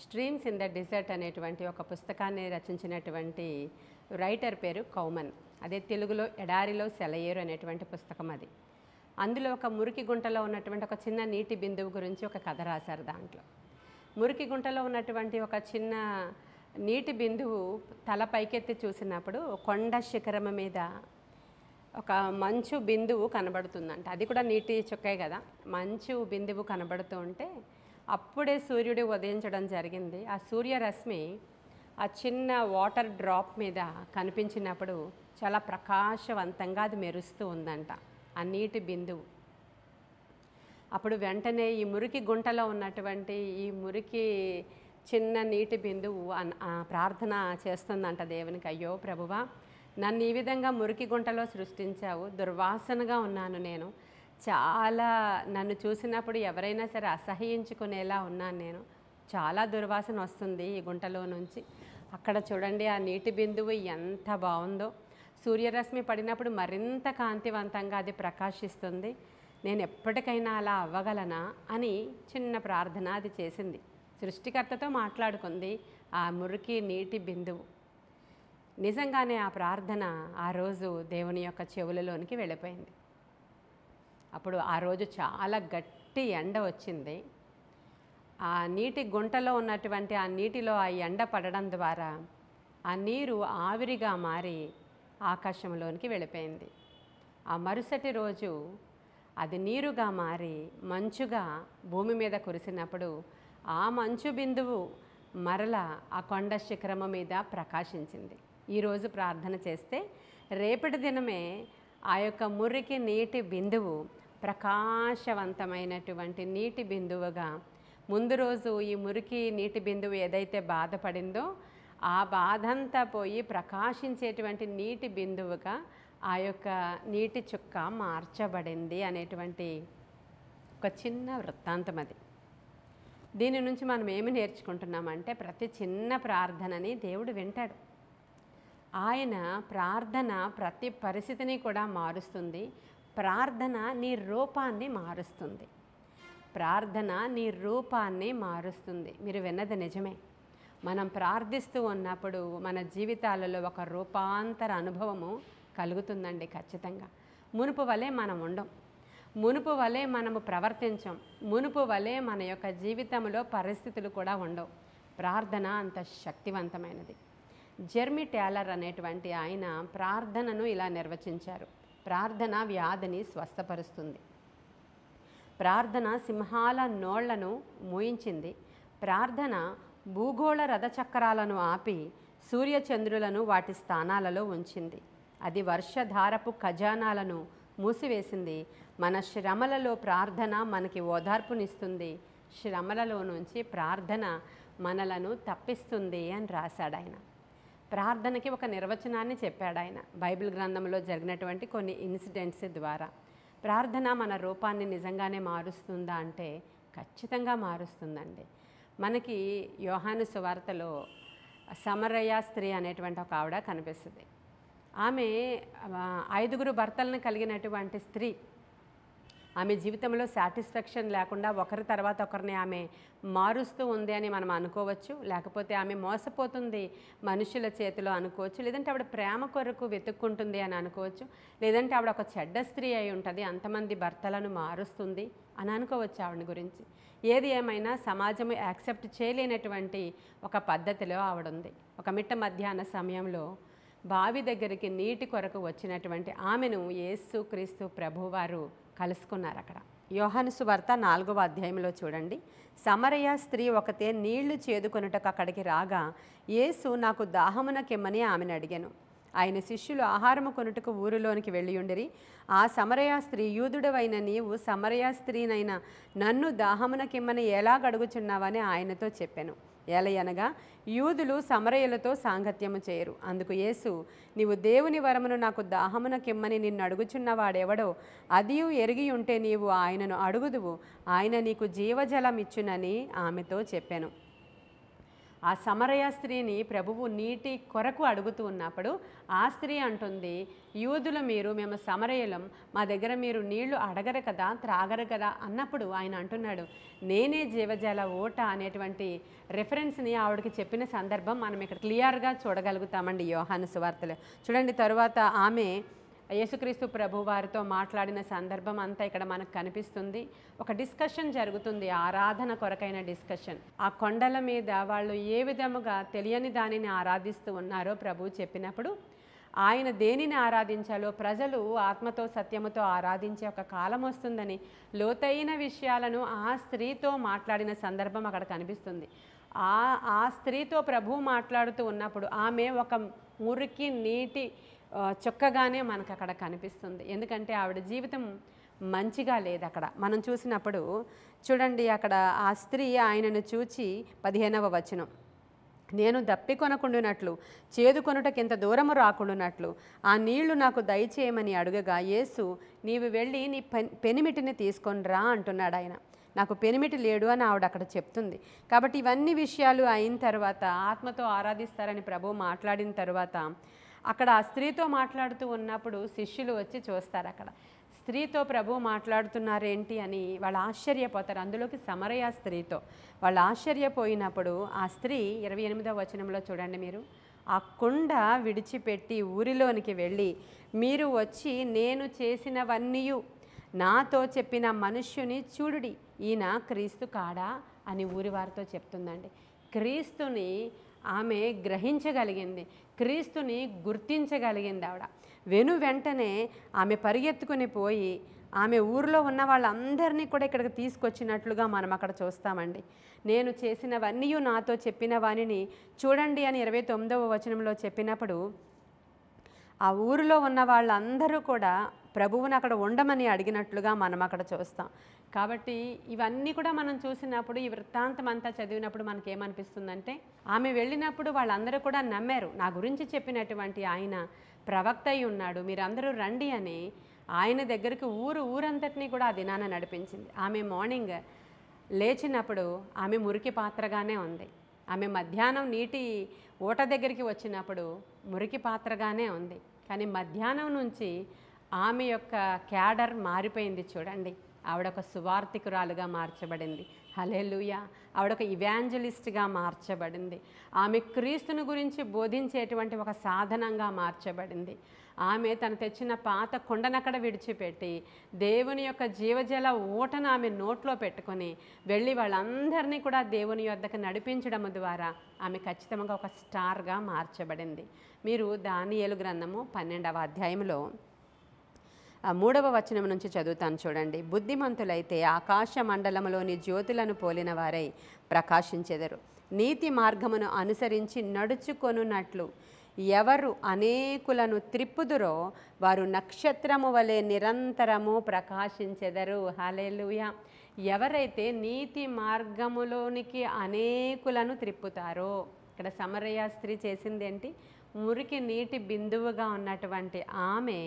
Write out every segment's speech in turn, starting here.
Streams in the desert అనేటువంటి ఒక పుస్తకాన్ని రచించినటువంటి రైటర్ పేరు కౌమన్. అదే తెలుగులో ఎడారిలో సెలయేరు అనేటువంటి పుస్తకం అది. అందులో ఒక మురికి గుంటలో ఉన్నటువంటి ఒక చిన్న నీటి బిందువు గురించి ఒక కథ రాశారు. దాంట్లో మురికి గుంటలో ఉన్నటువంటి ఒక చిన్న నీటి బిందువు తల పైకెత్తి చూసినప్పుడు కొండ శిఖరం మీద ఒక మంచు బిందువు కనబడుతుందంట. అది కూడా నీటి చుక్కే కదా. మంచు బిందువు కనబడుతూ ఉంటే అప్పుడే సూర్యుడు ఉదయించడం జరిగింది. ఆ సూర్యరశ్మి ఆ చిన్న వాటర్ డ్రాప్ మీద కనిపించినప్పుడు చాలా ప్రకాశవంతంగా అది మెరుస్తూ ఉందంట ఆ నీటి బిందువు. అప్పుడు వెంటనే ఈ మురికి గుంటలో ఉన్నటువంటి ఈ మురికి చిన్న నీటి బిందువు ప్రార్థన చేస్తుందంట దేవునికి, అయ్యో ప్రభువా, నన్ను ఈ విధంగా మురికి గుంటలో సృష్టించావు, దుర్వాసనగా ఉన్నాను నేను, చాలా నన్ను చూసినప్పుడు ఎవరైనా సరే అసహ్యించుకునేలా ఉన్నాను నేను, చాలా దుర్వాసన వస్తుంది ఈ గుంటలో నుంచి. అక్కడ చూడండి ఆ నీటి బిందువు ఎంత బాగుందో, సూర్యరశ్మి పడినప్పుడు మరింత కాంతివంతంగా అది ప్రకాశిస్తుంది, నేను ఎప్పటికైనా అలా అవ్వగలనా అని చిన్న ప్రార్థన అది చేసింది. సృష్టికర్తతో మాట్లాడుకుంది ఆ మురికి నీటి బిందువు. నిజంగానే ఆ ప్రార్థన ఆ రోజు దేవుని యొక్క చెవులలోనికి వెళ్ళిపోయింది. అప్పుడు ఆ రోజు చాలా గట్టి ఎండ వచ్చింది. ఆ నీటి గుంటలో ఉన్నటువంటి ఆ నీటిలో ఆ ఎండ పడడం ద్వారా ఆ నీరు ఆవిరిగా మారి ఆకాశంలోనికి వెళ్ళిపోయింది. ఆ మరుసటి రోజు అది నీరుగా మారి మంచుగా భూమి మీద కురిసినప్పుడు ఆ మంచు బిందువు మరల ఆ కొండ శిఖరము మీద ప్రకాశించింది. ఈరోజు ప్రార్థన చేస్తే రేపటి దినమే ఆ యొక్క మురికి నీటి బిందువు ప్రకాశవంతమైనటువంటి నీటి బిందువుగా, ముందు రోజు ఈ మురికి నీటి బిందువు ఏదైతే బాధపడిందో ఆ బాధంతా పోయి ప్రకాశించేటువంటి నీటి బిందువుగా ఆ యొక్క నీటి చుక్క మార్చబడింది అనేటువంటి ఒక చిన్న వృత్తాంతం అది. దీని నుంచి మనం ఏమి నేర్చుకుంటున్నామంటే, ప్రతి చిన్న ప్రార్థనని దేవుడు వింటాడు. ఆయన ప్రార్థన ప్రతి పరిస్థితిని కూడా మారుస్తుంది. ప్రార్థన నీ రూపాన్ని మారుస్తుంది. ప్రార్థన నీ రూపాన్ని మారుస్తుంది. మీరు విన్నది నిజమే. మనం ప్రార్థిస్తూ ఉన్నప్పుడు మన జీవితాలలో ఒక రూపాంతర అనుభవము కలుగుతుందండి ఖచ్చితంగా. మునుపు వలె మనం ఉండం, మునుపు వలె మనము ప్రవర్తించం, మునుపు వలె మన యొక్క జీవితంలో పరిస్థితులు కూడా ఉండవు. ప్రార్థన అంత శక్తివంతమైనది. జెర్మీ టేలర్ అనేటువంటి ఆయన ప్రార్థనను ఇలా నిర్వచించారు: ప్రార్థన వ్యాధిని స్వస్థపరుస్తుంది, ప్రార్థన సింహాల నోళ్లను మూయించింది, ప్రార్థన భూగోళ రథచక్రాలను ఆపి సూర్యచంద్రులను వాటి స్థానాలలో ఉంచింది, అది వర్షధారపు ఖజానాలను మూసివేసింది, మన శ్రమలలో ప్రార్థన మనకి ఓదార్పునిస్తుంది, శ్రమలలో నుంచి ప్రార్థన మనలను తప్పిస్తుంది అని రాశాడు ఆయన. ప్రార్థనకి ఒక నిర్వచనాన్ని చెప్పాడు ఆయన బైబిల్ గ్రంథంలో జరిగినటువంటి కొన్ని ఇన్సిడెంట్స్ ద్వారా. ప్రార్థన మన రూపాన్ని నిజంగానే మారుస్తుందా అంటే ఖచ్చితంగా మారుస్తుందండి. మనకి యోహాను సువార్తలో సమరయ స్త్రీ అనేటువంటి ఒక ఆవిడ కనిపిస్తుంది. ఆమె 5 భర్తలను కలిగినటువంటి స్త్రీ. ఆమె జీవితంలో సాటిస్ఫాక్షన్ లేకుండా ఒకరి తర్వాత ఒకరిని ఆమె మారుస్తూ ఉంది అని మనం అనుకోవచ్చు, లేకపోతే ఆమె మోసపోతుంది మనుషుల చేతిలో అనుకోవచ్చు, లేదంటే ఆవిడ ప్రేమ కొరకు వెతుక్కుంటుంది అని అనుకోవచ్చు, లేదంటే ఆవిడ ఒక చెడ్డ స్త్రీ అయి ఉంటుంది, అంతమంది భర్తలను మారుస్తుంది అని అనుకోవచ్చు ఆవిడ గురించి. ఏది ఏమైనా సమాజం యాక్సెప్ట్ చేయలేనటువంటి ఒక పద్ధతిలో ఆవిడ ఉంది. ఒక మిట్ట మధ్యాహ్న సమయంలో బావి దగ్గరికి నీటి కొరకు వచ్చినటువంటి ఆమెను యేసు క్రీస్తు ప్రభువారు కలుసుకున్నారు అక్కడ. యోహాను సువార్త 4వ అధ్యాయంలో చూడండి, సమరయ స్త్రీ ఒకతే నీళ్లు చేదుకొనుటకు అక్కడికి రాగా యేసు నాకు దాహమునకెమ్మని ఆమెను అడిగాను. ఆయన శిష్యులు ఆహారము కొనుటకు ఊరిలోనికి వెళ్ళియుండిరి. ఆ సమరయ స్త్రీ, యూదుడవైన నీవు సమరయ స్త్రీనైన నన్ను దాహమునకిమ్మని ఎలాగడుగుచున్నావని ఆయనతో చెప్పాను. ఎలయనగా యూదులు సమరయులతో సాంగత్యము చేయరు. అందుకు యేసు, నీవు దేవుని వరమును నాకు దాహమునకిమ్మని నిన్ను అడుగుచున్నవాడెవడో అదియు ఎరిగి ఉంటే నీవు ఆయనను అడుగుదువు, ఆయన నీకు జీవజలం ఇచ్చునని ఆమెతో చెప్పాను. ఆ సమరయ స్త్రీని ప్రభువు నీటి కొరకు అడుగుతూ ఉన్నప్పుడు ఆ స్త్రీ అంటుంది, యూదులు మేము సమరయులం, మా దగ్గర మీరు నీళ్లు అడగరు కదా, త్రాగరు కదా అన్నప్పుడు ఆయన అంటున్నాడు, నేనే జీవజల ఓట అనేటువంటి రెఫరెన్స్ని ఆవిడకి చెప్పిన సందర్భం మనం ఇక్కడ క్లియర్గా చూడగలుగుతామండి యోహాను సువార్తలో. చూడండి, తరువాత ఆమె యేసుక్రీస్తు ప్రభు వారితో మాట్లాడిన సందర్భం అంతా ఇక్కడ మనకు కనిపిస్తుంది. ఒక డిస్కషన్ జరుగుతుంది, ఆరాధన కొరకైన డిస్కషన్. ఆ కొండల మీద వాళ్ళు ఏ విధముగా తెలియని దానిని ఆరాధిస్తూ ఉన్నారో ప్రభు చెప్పినప్పుడు, ఆయన దేనిని ఆరాధించాలో ప్రజలు ఆత్మతో సత్యముతో ఆరాధించే ఒక కాలం వస్తుందని లోతైన విషయాలను ఆ స్త్రీతో మాట్లాడిన సందర్భం అక్కడ కనిపిస్తుంది. ఆ స్త్రీతో ప్రభు మాట్లాడుతూ ఉన్నప్పుడు ఆమె ఒక మురికి నీటి చొక్కగానే మనకు అక్కడ కనిపిస్తుంది. ఎందుకంటే ఆవిడ జీవితం మంచిగా లేదు. అక్కడ మనం చూసినప్పుడు చూడండి, అక్కడ ఆ స్త్రీ ఆయనను చూచి 15వ వచనం, నేను దప్పికొనకుండునట్లు చేదుకొనుటకింత దూరము రాకుండునట్లు ఆ నీళ్లు నాకు దయచేయమని అడుగగా, యేసు నీవు వెళ్ళి నీ పెనిమిటిని తీసుకొని రా అంటున్నాడు ఆయన. నాకు పెనిమిటి లేడు అని ఆవిడ అక్కడ చెప్తుంది. కాబట్టి ఇవన్నీ విషయాలు అయిన తర్వాత, ఆత్మతో ఆరాధిస్తారని ప్రభు మాట్లాడిన తర్వాత, అక్కడ ఆ స్త్రీతో మాట్లాడుతూ ఉన్నప్పుడు శిష్యులు వచ్చి చూస్తారు. అక్కడ స్త్రీతో ప్రభు మాట్లాడుతున్నారేంటి అని వాళ్ళు ఆశ్చర్యపోతారు. అందులోకి సమరయ స్త్రీతో వాళ్ళు ఆశ్చర్యపోయినప్పుడు ఆ స్త్రీ 28వ వచనంలో చూడండి మీరు, ఆ కుండ విడిచిపెట్టి ఊరిలోనికి వెళ్ళి, మీరు వచ్చి నేను చేసినవన్నీ నాతో చెప్పిన మనుష్యుని చూడుడి, ఈయన క్రీస్తు కాడా అని ఊరి వారితో చెప్తుందండి. క్రీస్తుని ఆమె గ్రహించగలిగింది, క్రీస్తుని గుర్తించగలిగింది. ఆవిడ వెంటనే ఆమె పరిగెత్తుకుని పోయి ఆమె ఊరిలో ఉన్న వాళ్ళందరినీ కూడా ఇక్కడికి తీసుకొచ్చినట్లుగా మనం అక్కడ చూస్తామండి. నేను చేసినవన్నీ నాతో చెప్పిన వానిని చూడండి అని 29వ వచనంలో చెప్పినప్పుడు ఆ ఊరిలో ఉన్న వాళ్ళందరూ కూడా ప్రభువుని అక్కడ ఉండమని అడిగినట్లుగా మనం అక్కడ చూస్తాం. కాబట్టి ఇవన్నీ కూడా మనం చూసినప్పుడు, ఈ వృత్తాంతం అంతా చదివినప్పుడు మనకేమనిపిస్తుందంటే, ఆమె వెళ్ళినప్పుడు వాళ్ళందరూ కూడా నమ్మారు, నా గురించి చెప్పినటువంటి ఆయన ప్రవక్త అయి ఉన్నాడు, మీరందరూ రండి అని ఆయన దగ్గరికి ఊరంతటినీ కూడా ఆ దినాన నడిపించింది. ఆమె మార్నింగ్ లేచినప్పుడు ఆమె మురికి పాత్రగానే ఉంది. ఆమె మధ్యాహ్నం నీటి ఓట దగ్గరికి వచ్చినప్పుడు మురికి పాత్రగానే ఉంది. కానీ మధ్యాహ్నం నుంచి ఆమె యొక్క క్యాడర్ మారిపోయింది. చూడండి, ఆవిడ ఒక సువార్థికురాలుగా మార్చబడింది. హల్లెలూయా. ఆవిడ ఒక ఇవాంజలిస్ట్గా మార్చబడింది. ఆమె క్రీస్తుని గురించి బోధించేటువంటి ఒక సాధనంగా మార్చబడింది. ఆమె తను తెచ్చిన పాత కొండనక్కడ విడిచిపెట్టి దేవుని యొక్క జీవజల ఊటను ఆమె నోట్లో పెట్టుకొని వెళ్ళి వాళ్ళందరినీ కూడా దేవుని యొద్దకు నడిపించడం ద్వారా ఆమె ఖచ్చితంగా ఒక స్టార్గా మార్చబడింది. మీరు దానియేలు గ్రంథము 12వ అధ్యాయంలో 3వ వచనం నుంచి చదువుతాను చూడండి. బుద్ధిమంతులైతే ఆకాశ మండలములోని జ్యోతులను పోలిన వారై ప్రకాశించెదరు. నీతి మార్గమును అనుసరించి నడుచుకొనున్నట్లు ఎవరు అనేకులను త్రిప్పుదురో వారు నక్షత్రము వలె నిరంతరము ప్రకాశించెదరు. హల్లెలూయా. ఎవరైతే నీతి మార్గములోనికి అనేకులను త్రిప్పుతారో, ఇక్కడ సమరయ స్త్రీ చేసింది ఏంటి? మురికి నీటి బిందువుగా ఉన్నటువంటి ఆమె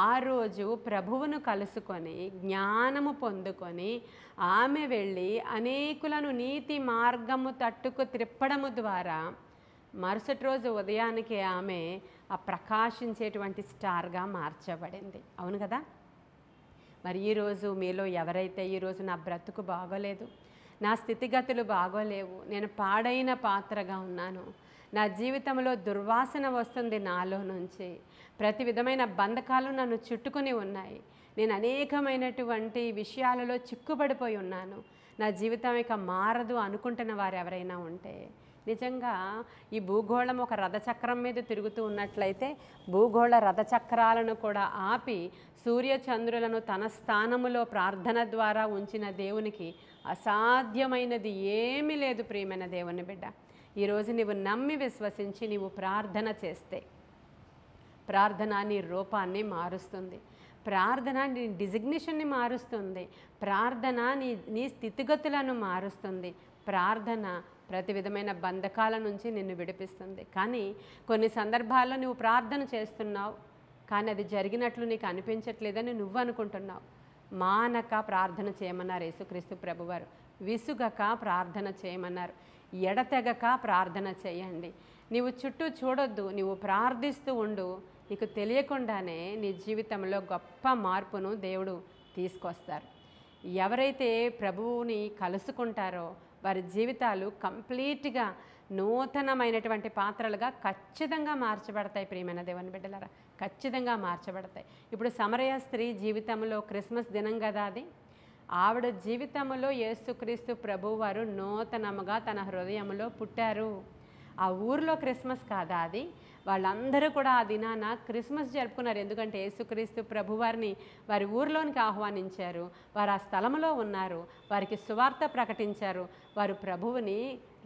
ఆ రోజు ప్రభువును కలుసుకొని జ్ఞానము పొందుకొని ఆమె వెళ్ళి అనేకులను నీతి మార్గము తట్టుకు త్రిప్పడము ద్వారా మరుసటి రోజు ఉదయానికి ఆమె ఆ ప్రకాశించేటువంటి స్టార్గా మార్చబడింది. అవును కదా? మరి ఈరోజు మీలో ఎవరైతే ఈరోజు నా బ్రతుకు బాగోలేదు, నా స్థితిగతులు బాగోలేవు, నేను పాడైన పాత్రగా ఉన్నాను, నా జీవితంలో దుర్వాసన వస్తుంది, నాలో నుంచి ప్రతి విధమైన బంధకాలు నన్ను చుట్టుకుని ఉన్నాయి, నేను అనేకమైనటువంటి విషయాలలో చిక్కుబడిపోయి ఉన్నాను, నా జీవితం ఇక మారదు అనుకుంటున్న వారు ఎవరైనా ఉంటే, నిజంగా ఈ భూగోళం ఒక రథచక్రం మీద తిరుగుతూ ఉన్నట్లయితే భూగోళ రథచక్రాలను కూడా ఆపి సూర్యచంద్రులను తన స్థానములో ప్రార్థన ద్వారా ఉంచిన దేవునికి అసాధ్యమైనది ఏమీ లేదు. ప్రియమైన దేవుని బిడ్డ, ఈరోజు నీవు నమ్మి విశ్వసించి నీవు ప్రార్థన చేస్తే ప్రార్థన నీ రూపాన్ని మారుస్తుంది, ప్రార్థన నీ డిజిగ్నేషన్ని మారుస్తుంది, ప్రార్థన నీ స్థితిగతులను మారుస్తుంది, ప్రార్థన ప్రతి విధమైన బంధకాల నుంచి నిన్ను విడిపిస్తుంది. కానీ కొన్ని సందర్భాల్లో నువ్వు ప్రార్థన చేస్తున్నావు, కానీ అది జరిగినట్లు నీకు అనిపించట్లేదని నువ్వు అనుకుంటున్నావు. మానక ప్రార్థన చేయమన్నారు యేసుక్రీస్తు ప్రభువారు. విసుగక ప్రార్థన చేయమన్నారు. ఎడతెగక ప్రార్థన చేయండి. నీవు చుట్టూ చూడొద్దు, నువ్వు ప్రార్థిస్తూ ఉండు. నీకు తెలియకుండానే నీ జీవితంలో గొప్ప మార్పును దేవుడు తీసుకొస్తారు. ఎవరైతే ప్రభువుని కలుసుకుంటారో వారి జీవితాలు కంప్లీట్గా నూతనమైనటువంటి పాత్రలుగా ఖచ్చితంగా మార్చబడతాయి. ప్రియమైన దేవుని బిడ్డలారా, ఖచ్చితంగా మార్చబడతాయి. ఇప్పుడు సమరయ స్త్రీ జీవితంలో క్రిస్మస్ దినం కదా అది. ఆవిడ జీవితంలో యేసుక్రీస్తు ప్రభువారు నూతనముగా తన హృదయంలో పుట్టారు. ఆ ఊరిలో క్రిస్మస్ కాదా అది, వాళ్ళందరూ కూడా ఆ దినాన క్రిస్మస్ జరుపుకున్నారు. ఎందుకంటే యేసుక్రీస్తు ప్రభువారిని వారి ఊరిలోనికి ఆహ్వానించారు, వారు ఆ స్థలంలో ఉన్నారు, వారికి సువార్త ప్రకటించారు, వారు ప్రభువుని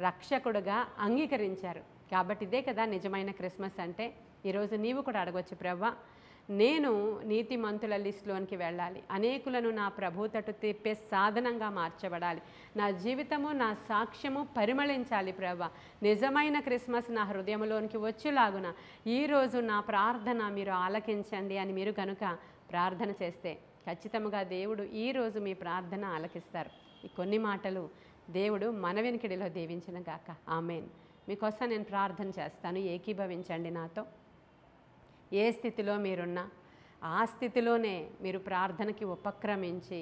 రక్షకుడుగా అంగీకరించారు. కాబట్టి ఇదే కదా నిజమైన క్రిస్మస్ అంటే. ఈరోజు నీవు కూడా అడగొచ్చు, ప్రభువా నేను నీతిమంతుల లిస్టులోనికి వెళ్ళాలి, అనేకులను నా ప్రభు తట్టు తిప్పే సాధనంగా మార్చబడాలి, నా జీవితము నా సాక్ష్యము పరిమళించాలి ప్రభువా, నిజమైన క్రిస్మస్ నా హృదయంలోనికి వచ్చేలాగున ఈరోజు నా ప్రార్థన మీరు ఆలకించండి అని మీరు కనుక ప్రార్థన చేస్తే ఖచ్చితంగా దేవుడు ఈరోజు మీ ప్రార్థన ఆలకిస్తారు. ఈ కొన్ని మాటలు దేవుడు మన వెనుకడిలో దీవించిన గాక. ఆమేన్. మీకోసం నేను ప్రార్థన చేస్తాను, ఏకీభవించండి నాతో. ఏ స్థితిలో మీరున్నా ఆ స్థితిలోనే మీరు ప్రార్థనకి ఉపక్రమించి,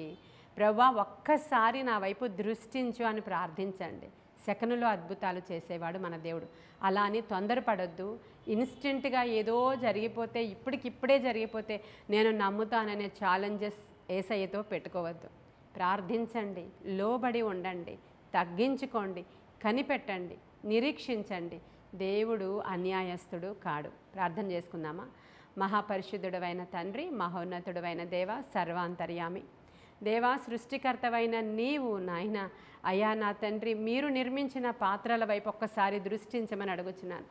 ప్రభువా ఒక్కసారి నా వైపు దృష్టించు అని ప్రార్థించండి. సెకనులో అద్భుతాలు చేసేవాడు మన దేవుడు. అలా అని తొందరపడొద్దు. ఇన్స్టెంట్గా ఏదో జరిగిపోతే, ఇప్పటికిప్పుడే జరిగిపోతే నేను నమ్ముతాననే ఛాలెంజెస్ యేసయ్యతో పెట్టుకోవద్దు. ప్రార్థించండి, లోబడి ఉండండి, తగ్గించుకోండి, కనిపెట్టండి, నిరీక్షించండి. దేవుడు అన్యాయస్తుడు కాడు. ప్రార్థన చేసుకుందామా? మహాపరిశుద్ధుడవైన తండ్రి, మహోన్నతుడవైన దేవ, సర్వాంతర్యామి దేవా, సృష్టికర్తవైన నీవు నాయన, అయ్యా నా తండ్రి, మీరు నిర్మించిన పాత్రల వైపు ఒక్కసారి దృష్టించమని అడుగుచున్నాను.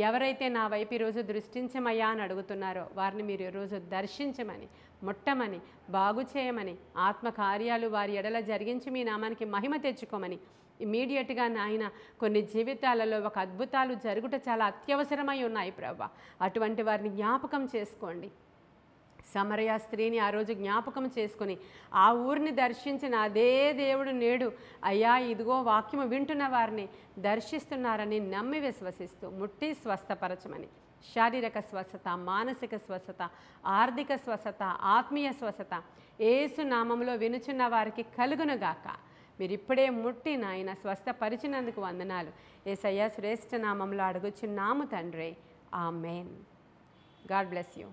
ఎవరైతే నా వైపు ఈరోజు దృష్టించమయ్యా అని అడుగుతున్నారో వారిని మీరు ఈరోజు దర్శించమని, ముట్టమని, బాగు చేయమని, ఆత్మకార్యాలు వారి ఎడల జరిగించి మీ నామానికి మహిమ తెచ్చుకోమని, ఇమీడియట్గా నాయన కొన్ని జీవితాలలో ఒక అద్భుతాలు జరుగుట చాలా అత్యవసరమై ఉన్నాయి ప్రభువా. అటువంటి వారిని జ్ఞాపకం చేసుకోండి. సమరయ స్త్రీని ఆ రోజు జ్ఞాపకం చేసుకొని ఆ ఊరిని దర్శించిన అదే దేవుడు నేడు అయ్యా ఇదిగో వాక్యము వింటున్న వారిని దర్శిస్తున్నారని నమ్మి విశ్వసిస్తూ ముట్టి స్వస్థపరచమని, శారీరక స్వస్థత, మానసిక స్వస్థత, ఆర్థిక స్వస్థత, ఆత్మీయ స్వస్థత యేసు నామంలో వినుచున్న వారికి కలుగునుగాక. మీరు ఇప్పుడే ముట్టి నాయన స్వస్థపరిచినందుకు వందనాలు. యేసయ్య శ్రేష్ఠ నామంలో అడుగుచున్నాము తండ్రి. ఆమేన్. God bless you.